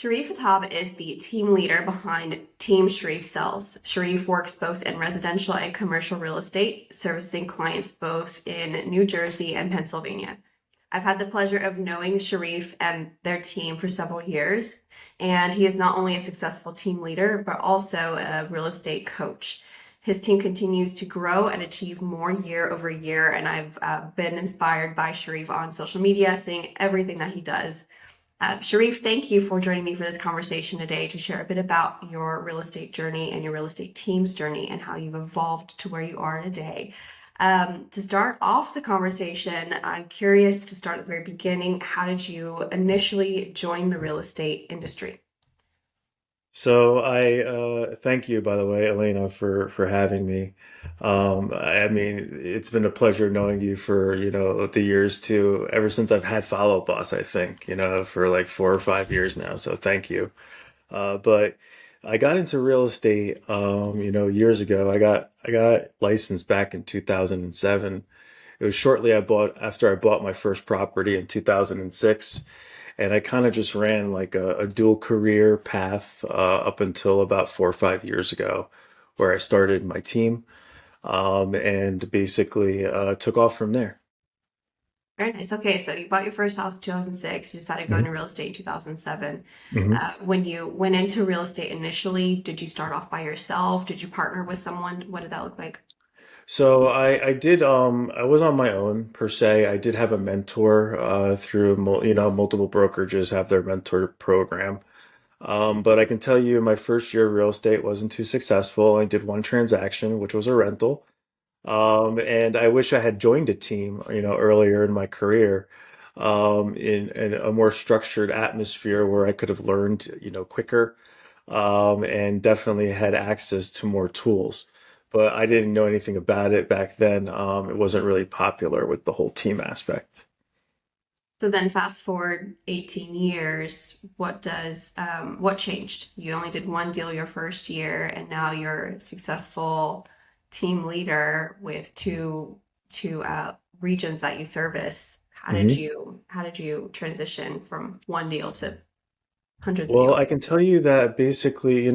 Sharif Hatab is the team leader behind Team Sharif Sells. Sharif works both in residential and commercial real estate, servicing clients both in New Jersey and Pennsylvania. I've had the pleasure of knowing Sharif and their team for several years, and he is not only a successful team leader, but also a real estate coach. His team continues to grow and achieve more year over year, and I've been inspired by Sharif on social media, seeing everything that he does. Sharif, thank you for joining me for this conversation today to share a bit about your real estate journey and your real estate team's journey and how you've evolved to where you are today. To start off the conversation, I'm curious to start at the very beginning. How did you initially join the real estate industry? So I thank you, by the way, Elena, for having me. I mean, it's been a pleasure knowing you for, the years too, ever since I've had Follow Up Boss, I think, for like 4 or 5 years now. So thank you. But I got into real estate, years ago. I got licensed back in 2007. It was shortly after I bought my first property in 2006, and I kind of just ran like a dual career path up until about 4 or 5 years ago, where I started my team, and basically took off from there. Very nice. Okay, so you bought your first house in 2006. You decided to go Mhm. into real estate in 2007. Mhm. When you went into real estate initially, did you start off by yourself? Did you partner with someone? What did that look like? So I did I was on my own per se. I did have a mentor through multiple brokerages have their mentor program. But I can tell you my first year of real estate wasn't too successful. I did one transaction, which was a rental. And I wish I had joined a team, earlier in my career, in a more structured atmosphere where I could have learned, quicker, and definitely had access to more tools. But I didn't know anything about it back then. It wasn't really popular with the whole team aspect. So then fast forward 18 years, what changed? You only did one deal your first year, and now you're a successful team leader with two regions that you service. How did you transition from one deal to hundreds of Well, deals? I can tell you that basically,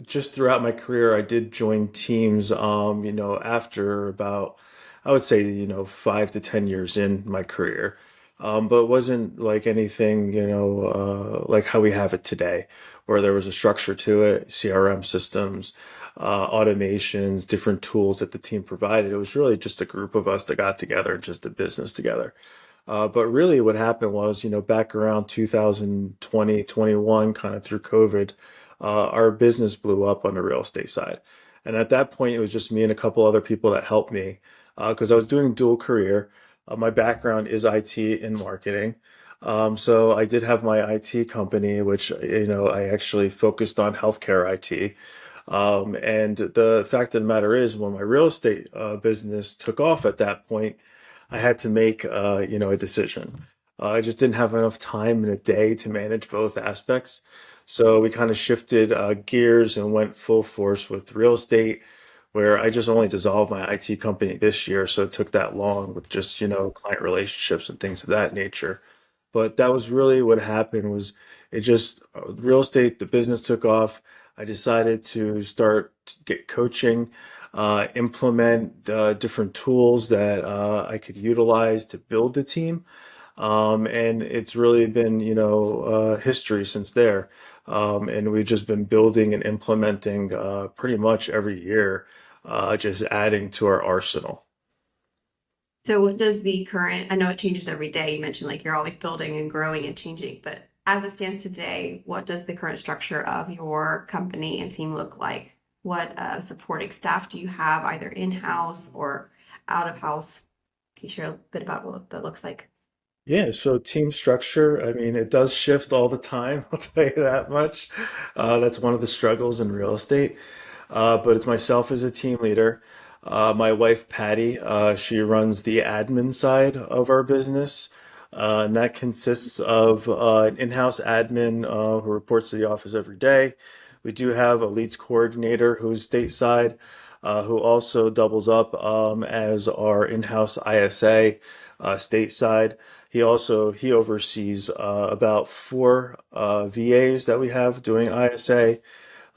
just throughout my career, I did join teams, after about, I would say, 5 to 10 years in my career. But it wasn't like anything, like how we have it today, where there was a structure to it, CRM systems, automations, different tools that the team provided. It was really just a group of us that got together and just did business together. But really, what happened was, back around 2020, 21, kind of through COVID, our business blew up on the real estate side. And at that point, it was just me and a couple other people that helped me because I was doing dual career. My background is IT and marketing. So I did have my IT company, which, I actually focused on healthcare IT. And the fact of the matter is, when my real estate business took off at that point, I had to make, a decision. I just didn't have enough time in a day to manage both aspects. So we kind of shifted gears and went full force with real estate, where I just only dissolved my IT company this year. So it took that long with just, client relationships and things of that nature. But that was really what happened was it just real estate, the business took off. I decided to start to get coaching, implement different tools that I could utilize to build the team. And it's really been, history since there. And we've just been building and implementing pretty much every year, just adding to our arsenal. So what does the current, I know it changes every day. You mentioned like you're always building and growing and changing, but as it stands today, what does the current structure of your company and team look like? What supporting staff do you have, either in-house or out of house? Can you share a bit about what that looks like? Yeah, so team structure, I mean, it does shift all the time, I'll tell you that much. That's one of the struggles in real estate. But it's myself as a team leader. My wife, Patty, she runs the admin side of our business. And that consists of an in-house admin who reports to the office every day. We do have a leads coordinator who's stateside, who also doubles up as our in-house ISA stateside. He oversees about four VAs that we have doing ISA.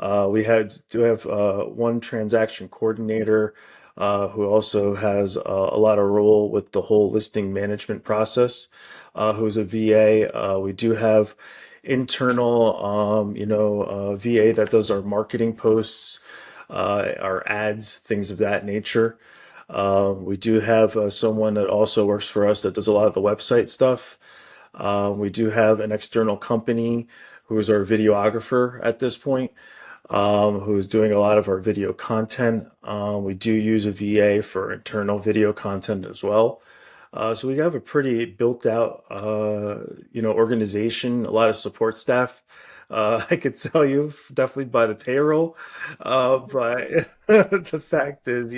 Do have one transaction coordinator who also has a lot of role with the whole listing management process, who's a VA. We do have internal, VA that does our marketing posts, our ads, things of that nature. We do have someone that also works for us that does a lot of the website stuff. We do have an external company who is our videographer at this point, who's doing a lot of our video content. We do use a VA for internal video content as well. So we have a pretty built out, organization, a lot of support staff. I could tell you definitely by the payroll, but the fact is,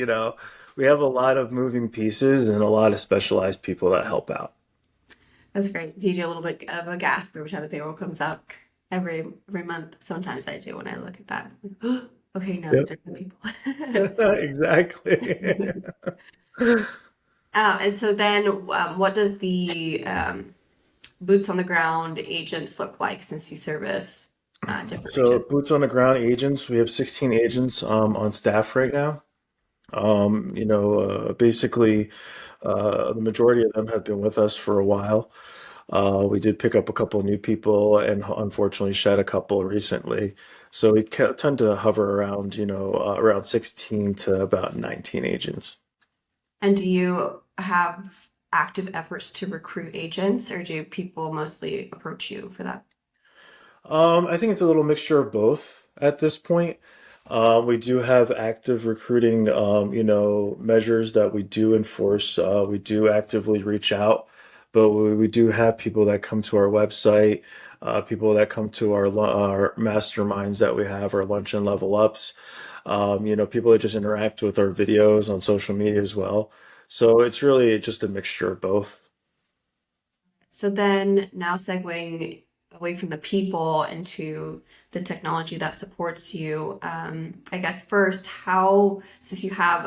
we have a lot of moving pieces and a lot of specialized people that help out. That's great. Do you do a little bit of a gasp every time the payroll comes out every month? Sometimes I do when I look at that. Like, okay, no, Yep. different people. Exactly. And so then, what does the boots on the ground agents look like since you service different So regions? boots on the ground agents, we have 16 agents on staff right now. Basically, the majority of them have been with us for a while. We did pick up a couple of new people and unfortunately shed a couple recently. So we tend to hover around, around 16 to about 19 agents. And do you have active efforts to recruit agents, or do people mostly approach you for that? I think it's a little mixture of both at this point. We do have active recruiting, measures that we do enforce. We do actively reach out, but we do have people that come to our website, people that come to our masterminds that we have, our lunch and level ups. People that just interact with our videos on social media as well. So it's really just a mixture of both. So then, now segueing away from the people into the technology that supports you, I guess first, how since you have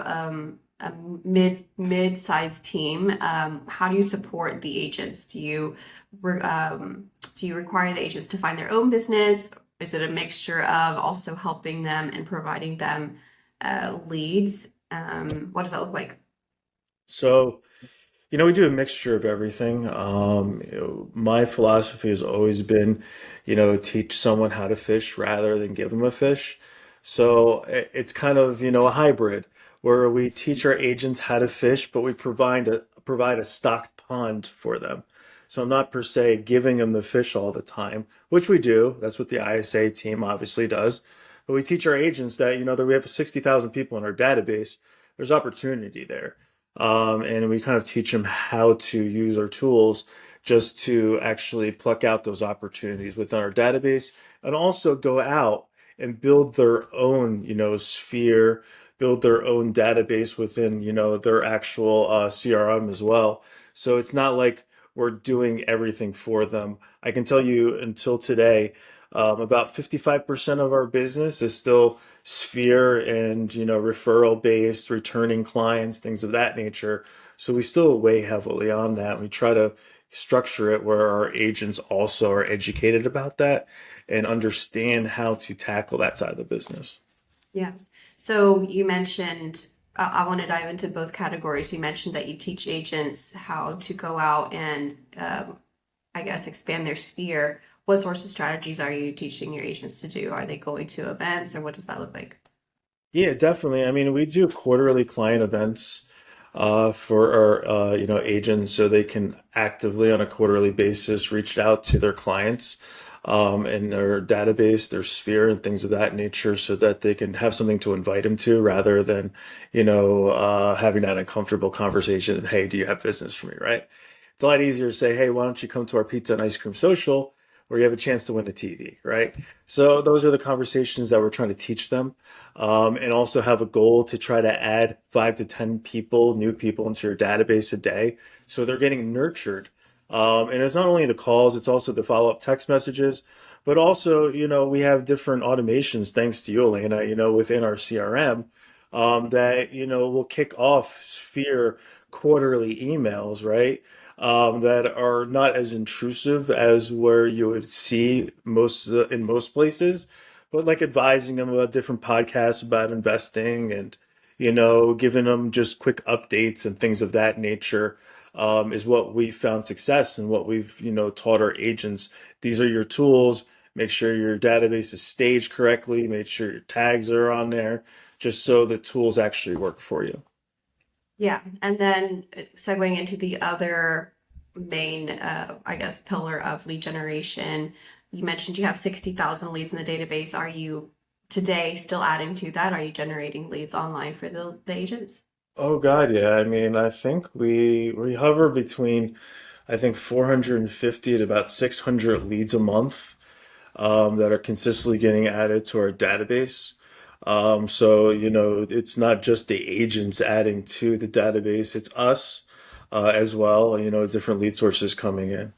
a mid-sized team, how do you support the agents? Do you require the agents to find their own business? Is it a mixture of also helping them and providing them leads? What does that look like? So, we do a mixture of everything. My philosophy has always been, teach someone how to fish rather than give them a fish. So it's kind of, a hybrid where we teach our agents how to fish, but we provide a stocked pond for them. So I'm not per se giving them the fish all the time, which we do. That's what the ISA team obviously does. But we teach our agents that, that we have 60,000 people in our database. There's opportunity there. And we kind of teach them how to use our tools just to actually pluck out those opportunities within our database and also go out and build their own, sphere, build their own database within, their actual CRM as well. So it's not like we're doing everything for them. I can tell you until today, about 55% of our business is still sphere and, referral based, returning clients, things of that nature. So we still weigh heavily on that. We try to structure it where our agents also are educated about that and understand how to tackle that side of the business. Yeah. So you mentioned, I want to dive into both categories. You mentioned that you teach agents how to go out and, I guess, expand their sphere. What sorts of strategies are you teaching your agents to do? Are they going to events, or what does that look like? Yeah, definitely. I mean, we do quarterly client events for our agents, so they can actively on a quarterly basis reach out to their clients in their database, their sphere, and things of that nature, so that they can have something to invite them to rather than having that uncomfortable conversation. Hey, do you have business for me? Right? It's a lot easier to say, hey, why don't you come to our pizza and ice cream social where you have a chance to win a TV, right? So those are the conversations that we're trying to teach them, and also have a goal to try to add 5 to 10 people, new people into your database a day, so they're getting nurtured. And it's not only the calls; it's also the follow-up text messages, but also we have different automations thanks to you, Elena. Within our CRM, that, will kick off Sphere quarterly emails, right? That are not as intrusive as where you would see in most places, but like advising them about different podcasts about investing and, giving them just quick updates and things of that nature, is what we found success and what we've, taught our agents. These are your tools. Make sure your database is staged correctly. Make sure your tags are on there, just so the tools actually work for you. Yeah. And then segueing into the other main, I guess, pillar of lead generation, you mentioned you have 60,000 leads in the database. Are you today still adding to that? Are you generating leads online for the agents? Oh God, yeah. I mean, I think we hover between, I think, 450 to about 600 leads a month, that are consistently getting added to our database. So, it's not just the agents adding to the database, it's us, as well, different lead sources coming in.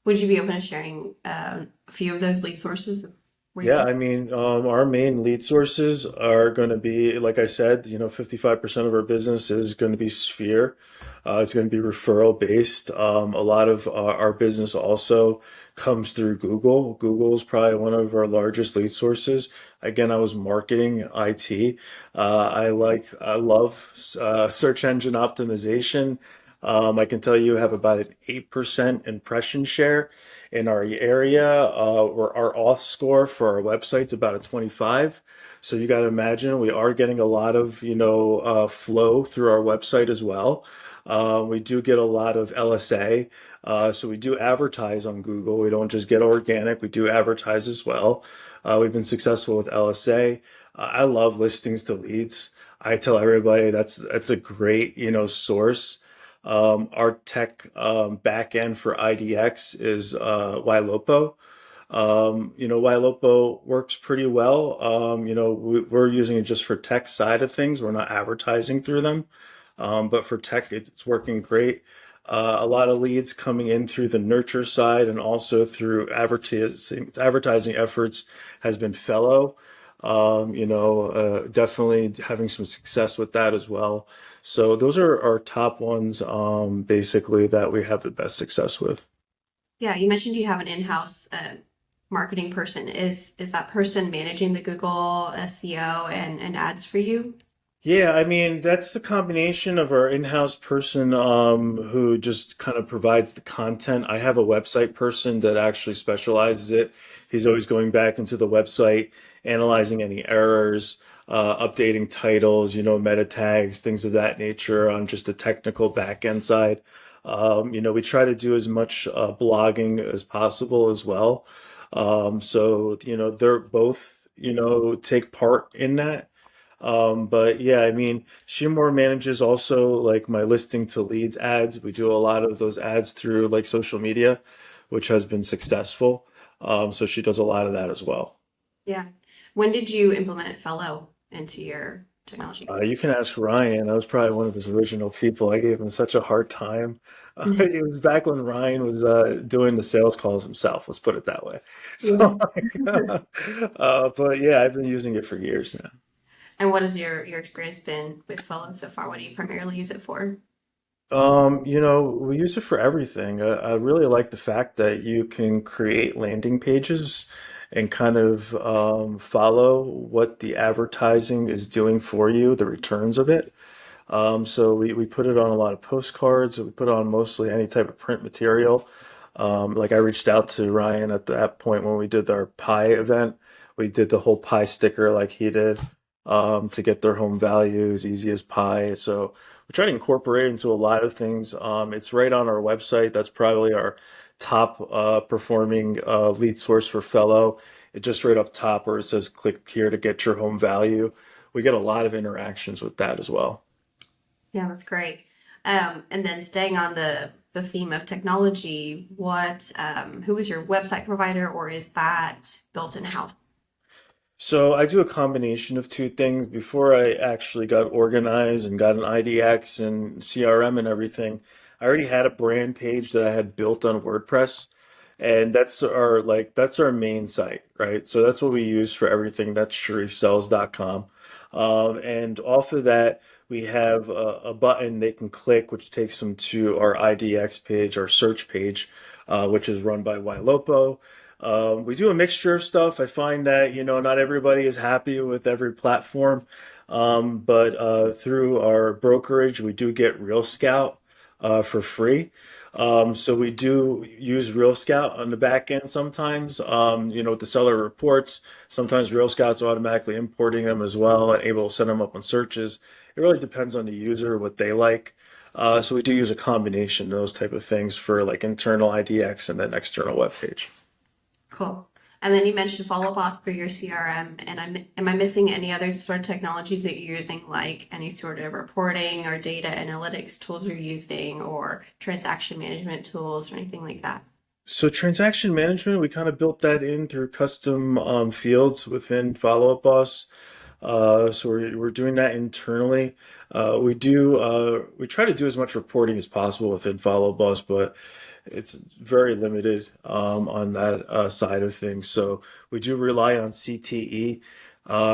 Would you be open to sharing a few of those lead sources where you Yeah, get? I mean, our main lead sources are going to be, like I said, 55% of our business is going to be Sphere. It's going to be referral based. A lot of our business also comes through Google. Google is probably one of our largest lead sources. Again, I was marketing IT. I love search engine optimization. I can tell you have about an 8% impression share in our area. Where our auth score for our website's about a 25. So you got to imagine we are getting a lot of, flow through our website as well. We do get a lot of LSA. So we do advertise on Google. We don't just get organic, we do advertise as well. We've been successful with LSA. I love listings to leads. I tell everybody that's a great, source. Our tech back end for IDX is Ylopo. Ylopo works pretty well. We're using it just for tech side of things. We're not advertising through them. But for tech, it's working great. A lot of leads coming in through the nurture side and also through advertising efforts has been Fellow. Definitely having some success with that as well. So those are our top ones, basically that we have the best success with. Yeah, you mentioned you have an in-house marketing person. Is that person managing the Google SEO and ads for you? Yeah, I mean, that's the combination of our in-house person, who just kind of provides the content. I have a website person that actually specializes it. He's always going back into the website, analyzing any errors, updating titles, meta tags, things of that nature on just the technical back end side. We try to do as much blogging as possible as well. So, they're both, take part in that. But yeah, I mean, she more manages also like my listing to leads ads. We do a lot of those ads through like social media, which has been successful. So she does a lot of that as well. Yeah. When did you implement Fellow into your technology? You can ask Ryan. I was probably one of his original people. I gave him such a hard time. It was back when Ryan was doing the sales calls himself. Let's put it that way. Yeah. So, but yeah, I've been using it for years now. And what has your experience been with Fellow so far? What do you primarily use it for? We use it for everything. I really like the fact that you can create landing pages and kind of follow what the advertising is doing for you, the returns of it. So we put it on a lot of postcards. We put it on mostly any type of print material. Like I reached out to Ryan at that point when we did our pie event. We did the whole pie sticker like he did, to get their home values, easy as pie. So we try to incorporate it into a lot of things. It's right on our website. That's probably our top performing lead source for Fellow. It just right up top where it says click here to get your home value. We get a lot of interactions with that as well. Yeah, that's great. And then staying on the theme of technology, who is your website provider, or is that built in house? So I do a combination of two things. Before I actually got organized and got an IDX and CRM and everything, I already had a brand page that I had built on WordPress. And that's our main site, right? So that's what we use for everything. That's sharifsells.com. And off of that, we have a button they can click, which takes them to our IDX page, our search page, which is run by Ylopo. We do a mixture of stuff. I find that, not everybody is happy with every platform. But through our brokerage, we do get Real Scout for free. So we do use Real Scout on the back end sometimes, with the seller reports. Sometimes Real Scout's automatically importing them as well and able to set them up on searches. It really depends on the user, what they like. So we do use a combination of those type of things for like internal IDX and then external web page. Cool. And then you mentioned Follow Boss for your CRM. And am I missing any other sort of technologies that you're using, like any sort of reporting or data analytics tools you're using, or transaction management tools or anything like that? So transaction management, we kind of built that in through custom fields within Follow Up Boss. So we're doing that internally. We try to do as much reporting as possible within Follow Boss, but it's very limited on that side of things. So we do rely on CTE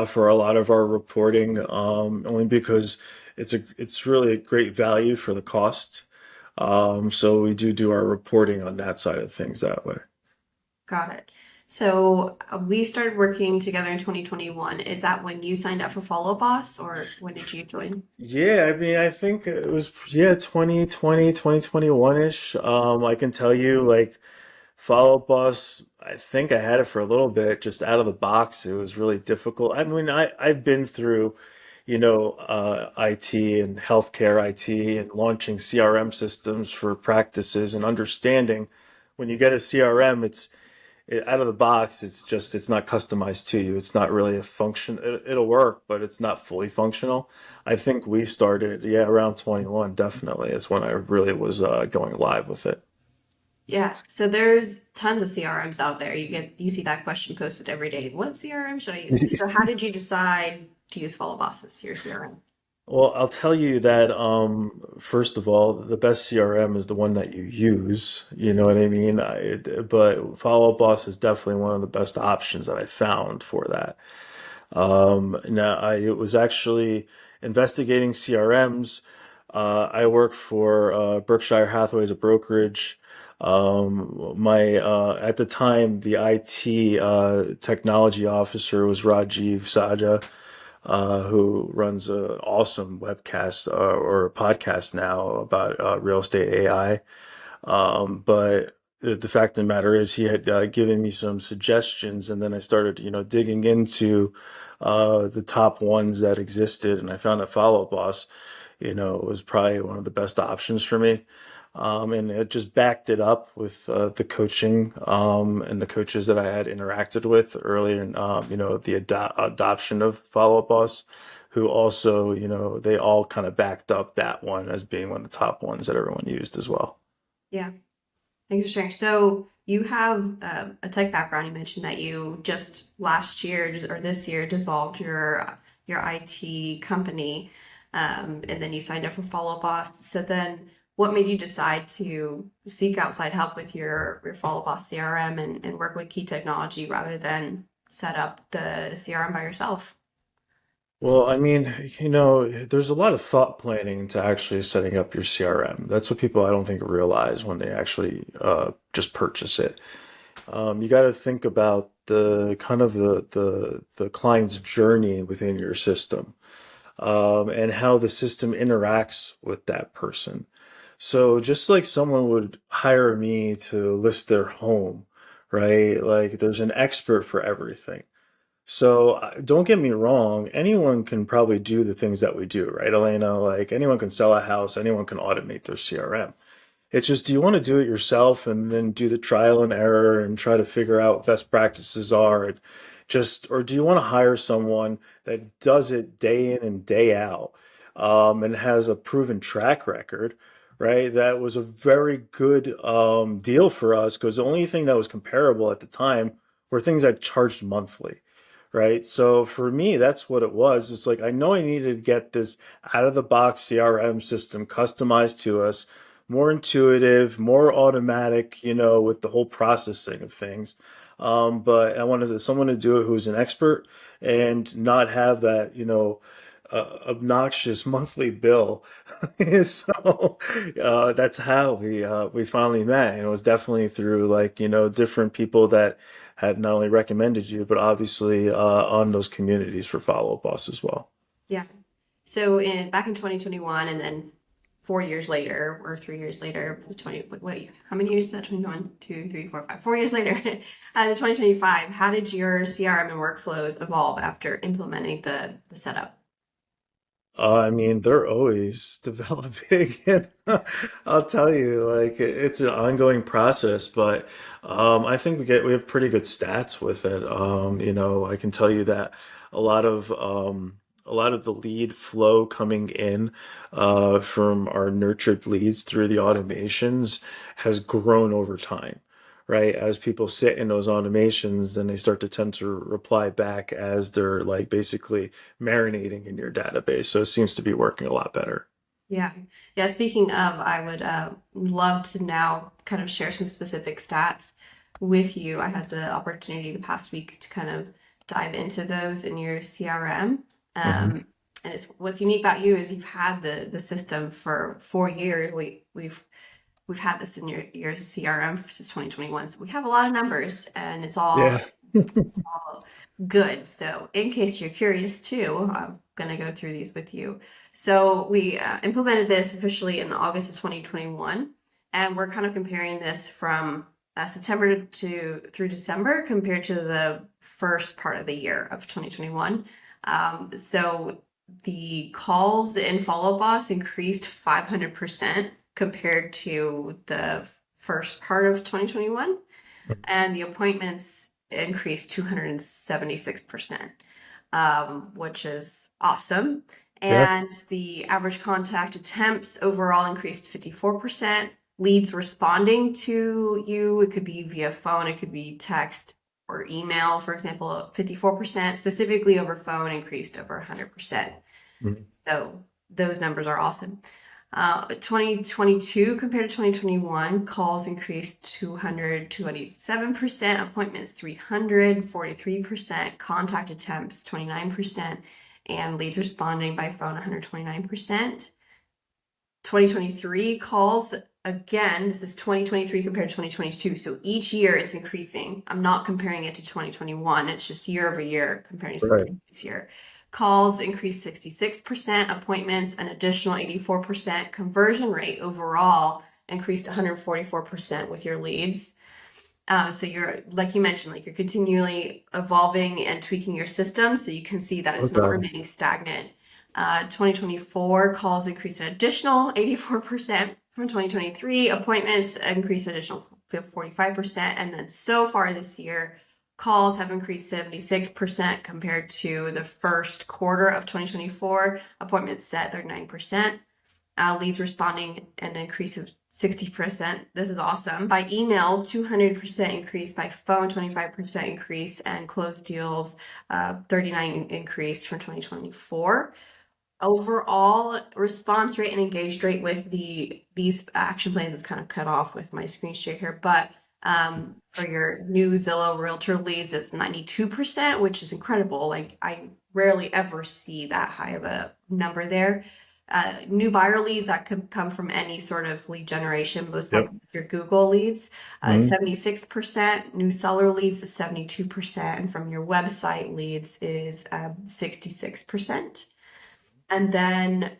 for a lot of our reporting, only because it's really a great value for the cost. So we do our reporting on that side of things that way. Got it. So we started working together in 2021. Is that when you signed up for Follow Boss, or when did you join? Yeah, I mean, I think it was, 2020, 2021-ish. I can tell you, like, Follow Up Boss, I think I had it for a little bit, just out of the box. It was really difficult. I mean, I've been through, IT and healthcare IT and launching CRM systems for practices and understanding when you get a CRM, out of the box, it's not customized to you. It's not really a function. It'll work, but it's not fully functional. I think we started, yeah, around 21, definitely. It's when I really was going live with it. Yeah, so there's tons of CRMs out there. You see that question posted every day. What CRM should I use? So how did you decide to use Follow Boss as your CRM? Well, I'll tell you that first of all, the best CRM is the one that you use. You know what I mean? But Follow Up Boss is definitely one of the best options that I found for that. Now, I was actually investigating CRMs. I work for Berkshire Hathaway as a brokerage. My At the time, the IT technology officer was Rajiv Saja, who runs an awesome webcast or a podcast now about real estate AI. But the fact of the matter is, he had given me some suggestions, and then I started, digging into the top ones that existed, and I found that Follow Up Boss, was probably one of the best options for me. And it just backed it up with the coaching and the coaches that I had interacted with early in, the adoption of Follow Up Boss, who also, they all kind of backed up that one as being one of the top ones that everyone used as well. Yeah, thanks for sharing. So you have a tech background. You mentioned that you just last year or this year dissolved your IT company, and then you signed up for Follow Boss. So then, what made you decide to seek outside help with your Follow Boss CRM and work with key technology rather than set up the CRM by yourself? Well, I mean, there's a lot of thought planning into actually setting up your CRM. That's what people I don't think realize when they actually just purchase it. You got to think about the kind of the client's journey within your system, and how the system interacts with that person. So just like someone would hire me to list their home, right? Like there's an expert for everything. So don't get me wrong, anyone can probably do the things that we do, right, Elena? Like anyone can sell a house, anyone can automate their CRM. It's just, do you want to do it yourself and then do the trial and error and try to figure out what best practices are, and or do you want to hire someone that does it day in and day out, and has a proven track record, right? That was a very good deal for us, because the only thing that was comparable at the time were things that charged monthly, right? So for me, that's what it was. It's like I know I needed to get this out of the box CRM system customized to us, more intuitive, more automatic, with the whole processing of things. But I wanted someone to do it who's an expert and not have that, obnoxious monthly bill. So that's how we finally met, and it was definitely through like different people that had not only recommended you, but obviously on those communities for Follow Up Boss as well. Yeah. So in back in 2021, and then 4 years later or 3 years later, 20, wait, how many years is that? 21, 2, 3, 4, 5, 4 years later, in 2025, how did your CRM and workflows evolve after implementing the setup? I mean, they're always developing, and I'll tell you, like it's an ongoing process. But I think we have pretty good stats with it. I can tell you that a lot of a lot of the lead flow coming in from our nurtured leads through the automations has grown over time. Right, as people sit in those automations, then they start to tend to reply back as they're like basically marinating in your database. So it seems to be working a lot better. Yeah. Yeah. Speaking of, I would love to now kind of share some specific stats with you. I had the opportunity the past week to kind of dive into those in your CRM. Hmm. And what's unique about you is you've had the system for 4 years. We've had this in your CRM since 2021. So we have a lot of numbers, and Yeah. it's all good. So in case you're curious too, I'm going to go through these with you. So we implemented this officially in August of 2021, and we're kind of comparing this from September to through December compared to the first part of the year of 2021. So the calls in Follow Boss increased 500% compared to the first part of 2021, and the appointments increased 276%, which is awesome. Yeah. And the average contact attempts overall increased 54%. Leads responding to you, it could be via phone, it could be text or email, for example, 54%, specifically over phone increased over 100%. Mhm. So those numbers are awesome. 2022 compared to 2021, calls increased 227%, appointments 343%, contact attempts 29%, and leads responding by phone 129%. 2023 calls, again, this is 2023 compared to 2022. So each year it's increasing. I'm not comparing it to 2021. It's just year over year comparing to the Right. previous year. Calls increased 66%, appointments an additional 84%, conversion rate overall increased 144% with your leads. So you're, like you mentioned, like you're continually evolving and tweaking your system so you can see that it's not Okay. remaining stagnant. 2024 calls increased an additional 84% from 2023. Appointments increased an additional 45%. And then so far this year, calls have increased 76% compared to the first quarter of 2024. Appointments set 39%. Leads responding an increase of 60%. This is awesome. By email, 200% increase. By phone, 25% increase. And closed deals, 39 increase from 2024. Overall response rate and engaged rate with these action plans is kind of cut off with my screen share here, but for your new Zillow realtor leads, it's 92%, which is incredible. Like I rarely ever see that high of a number there. New buyer leads that could come from any sort of lead generation, most Yep. likely your Google leads, Hmm. 76%. New seller leads is 72%, and from your website leads is 66%. And then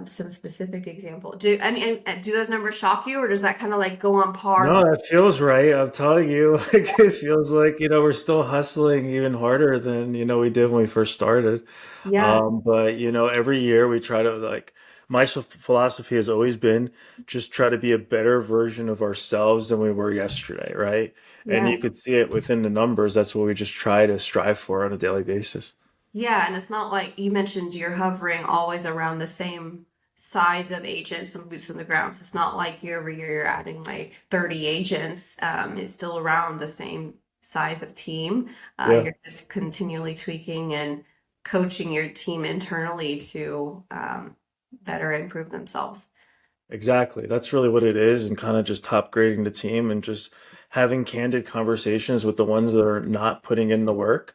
some specific example. Do those numbers shock you, or does that kind of like go on par? No, that feels right. I'm telling you, like it feels like, we're still hustling even harder than, we did when we first started. Yeah, But every year we try to like my philosophy has always been just try to be a better version of ourselves than we were yesterday, right? And yeah, you could see it within the numbers. That's what we just try to strive for on a daily basis. yeah. And it's not like you mentioned you're hovering always around the same size of agents and boots on the ground. So it's not like year over year you're adding like 30 agents. It's still around the same size of team. Yeah. You're just continually tweaking and coaching your team internally to better improve themselves. Exactly. That's really what it is, and kind of just top grading the team and just having candid conversations with the ones that are not putting in the work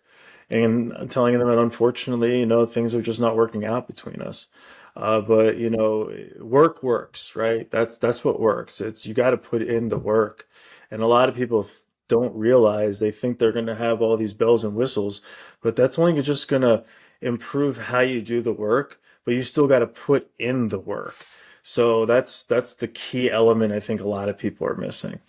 and telling them that unfortunately, things are just not working out between us. But work works, right? That's what works. It's you got to put in the work, and a lot of people don't realize they think they're going to have all these bells and whistles, but that's only just going to improve how you do the work. But you still got to put in the work. So that's the key element I think a lot of people are missing.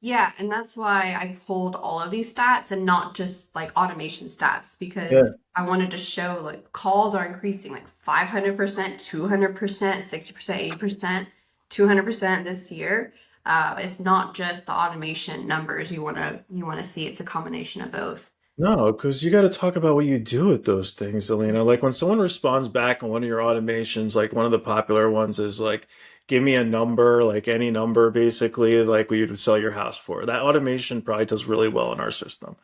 Yeah, and that's why I pulled all of these stats and not just like automation stats Yeah. because I wanted to show like calls are increasing like 500%, 200%, 60%, 80%, 200% this year. It's not just the automation numbers you want to see. It's a combination of both. No, because you got to talk about what you do with those things, Elena. Like when someone responds back on one of your automations, like one of the popular ones is like, give me a number, like any number, basically, like what you'd sell your house for. That automation probably does really well in our system.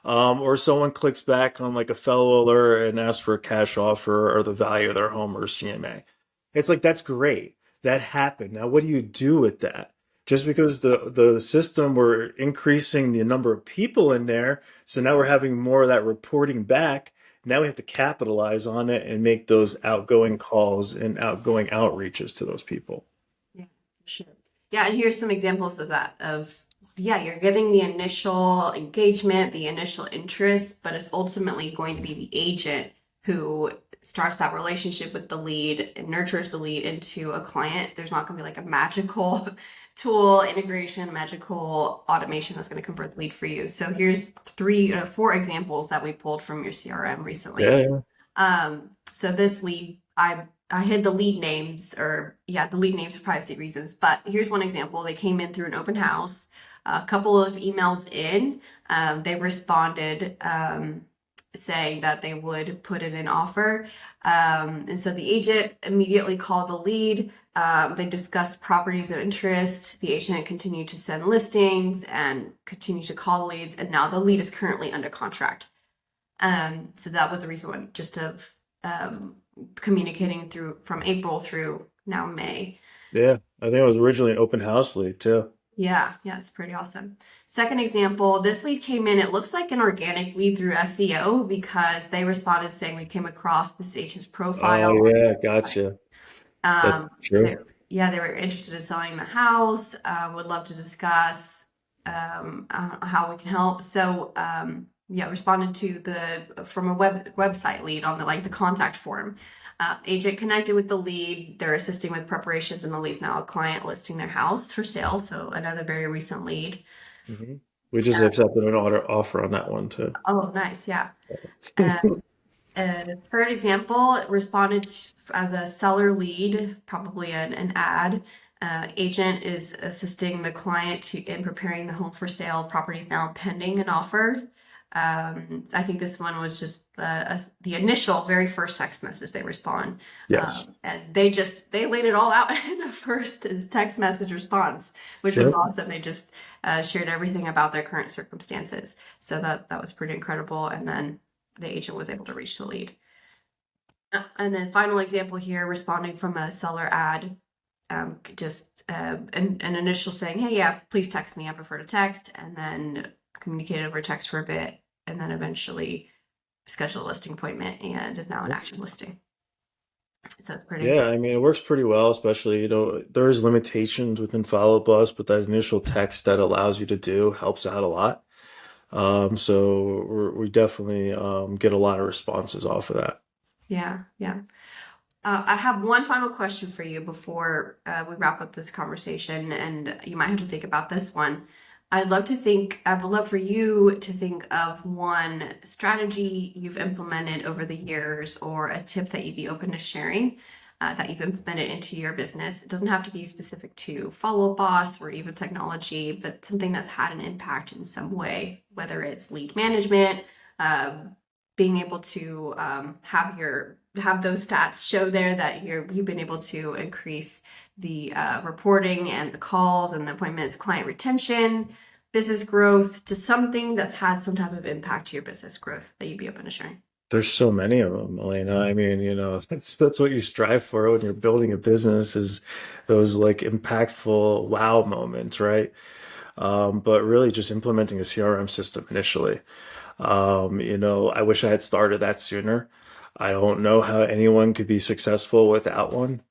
Or someone clicks back on like a fellow alert and asks for a cash offer or the value of their home or CMA. It's like that's great. That happened. Now, what do you do with that? Just because the system we're increasing the number of people in there, so now we're having more of that reporting back. Now we have to capitalize on it and make those outgoing calls and outgoing outreaches to those people. Yeah, sure. Yeah, and here's some examples of that. Yeah, you're getting the initial engagement, the initial interest, but it's ultimately going to be the agent who starts that relationship with the lead and nurtures the lead into a client. There's not going to be like a magical tool integration, magical automation that's going to convert the lead for you. So here's four examples that we pulled from your CRM recently. Yeah, So this lead, I hid the lead names, or yeah, the lead names for privacy reasons. But here's one example. They came in through an open house. A couple of emails in, they responded saying that they would put in an offer. And so the agent immediately called the lead. They discussed properties of interest. The agent continued to send listings and continued to call the leads. And now the lead is currently under contract. So that was a recent one, just of communicating through from April through now May. yeah. I think it was originally an open house lead too. Yeah, it's pretty awesome. Second example, this lead came in, it looks like an organic lead through SEO because they responded saying we came across this agent's Oh profile on yeah, the website. gotcha. That's They, true. yeah, they were interested in selling the house, would love to discuss how we can help. So yeah, responded to from a website lead on the contact form. Agent connected with the lead. They're assisting with preparations, and the lead's now a client listing their house for sale. So another very recent lead. Hmm. We just accepted an order offer on that one too. Oh, nice, yeah. Uh, third example, responded as a seller lead, probably an ad. Agent is assisting the client in preparing the home for sale. Property is now pending an offer. I think this one was just the initial very first text message they respond. Yes. And they laid it all out in the first text message response, which was Yep. awesome. They just shared everything about their current circumstances. So that was pretty incredible. And then the agent was able to reach the lead. And then final example here, responding from a seller ad, just an initial saying, hey, yeah, please text me. I prefer to text. And then communicated over text for a bit. And then eventually scheduled a listing appointment and is now an active listing. So it's pretty. Yeah, I mean, it works pretty well, especially, there's limitations within Follow Bus, but that initial text that allows you to do helps out a lot. So we definitely get a lot of responses off of that. Yeah. I have one final question for you before we wrap up this conversation, and you might have to think about this one. I'd love for you to think of one strategy you've implemented over the years or a tip that you'd be open to sharing that you've implemented into your business. It doesn't have to be specific to Follow Up Boss or even technology, but something that's had an impact in some way, whether it's lead management, being able to have those stats show there that you've been able to increase the reporting and the calls and the appointments, client retention, business growth, to something that's had some type of impact to your business growth that you'd be open to sharing. There's so many of them, Elena. I mean, that's what you strive for when you're building a business is those like impactful wow moments, right? But really just implementing a CRM system initially. I wish I had started that sooner. I don't know how anyone could be successful without one.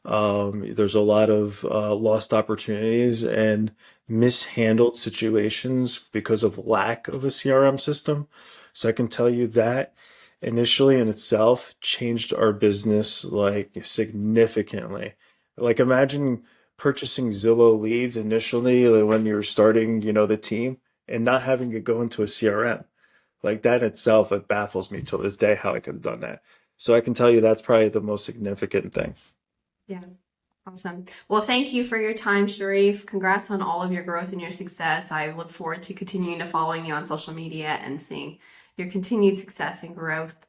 There's a lot of lost opportunities and mishandled situations because of lack of a CRM system. So I can tell you that initially in itself changed our business like significantly. Like imagine purchasing Zillow leads initially like, when you're starting, the team and not having to go into a CRM. Like that in itself, it baffles me till this day how I could have done that. So I can tell you that's probably the most significant thing. Yes. Awesome. Well, thank you for your time, Sharif. Congrats on all of your growth and your success. I look forward to continuing to following you on social media and seeing your continued success and growth.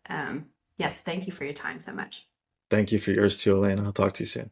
Yes, thank you for your time so much. Thank you for yours too, Elena. I'll talk to you soon.